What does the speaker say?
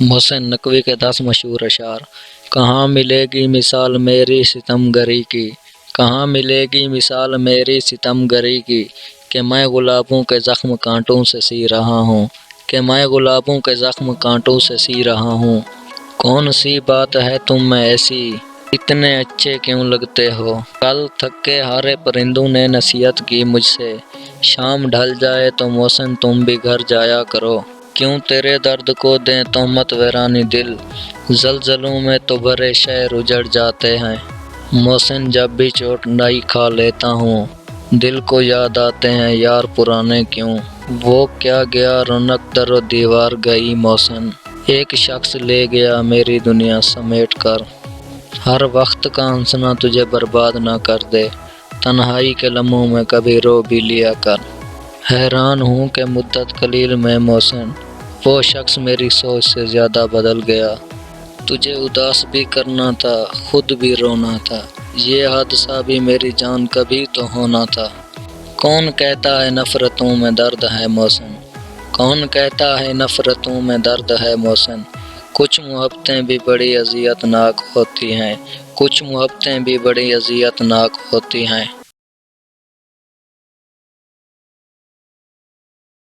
محسن نقوی کے 10 مشہور اشعار۔ کہاں ملے گی مثال میری ستم گری کی، کہاں ملے گی مثال میری ستم گری کی، کہ میں گلابوں کے زخم کانٹوں سے سی رہا ہوں، کہ میں گلابوں کے زخم کانٹوں سے سی رہا ہوں۔ کون سی بات ہے تم میں ایسی، اتنے اچھے کیوں لگتے ہو، کل تھک کے ہارے پرندوں نے نصیحت کی مجھ سے، شام ڈھل جائے تو موسن تم بھی گھر جایا کرو، کیوں تیرے درد کو دیں تہمت ویرانی دل، زلزلوں میں تو بھرے شہر اجڑ جاتے ہیں۔ موسن جب بھی چوٹ نئی کھا لیتا ہوں، دل کو یاد آتے ہیں یار پرانے کیوں، وہ کیا گیا رونق در و دیوار گئی موسن، ایک شخص لے گیا میری دنیا سمیٹ کر، ہر وقت کا ہنسنا تجھے برباد نہ کر دے، تنہائی کے لمحوں میں کبھی رو بھی لیا کر۔ حیران ہوں کہ مدت قلیل میں موسن، وہ شخص میری سوچ سے زیادہ بدل گیا، تجھے اداس بھی کرنا تھا خود بھی رونا تھا، یہ حادثہ بھی میری جان کبھی تو ہونا تھا۔ کون کہتا ہے نفرتوں میں درد ہے موسن، کون کہتا ہے نفرتوں میں درد ہے موسن، کچھ محبتیں بھی بڑی اذیت ناک ہوتی ہیں، کچھ محبتیں بھی بڑی اذیت ناک ہوتی ہیں۔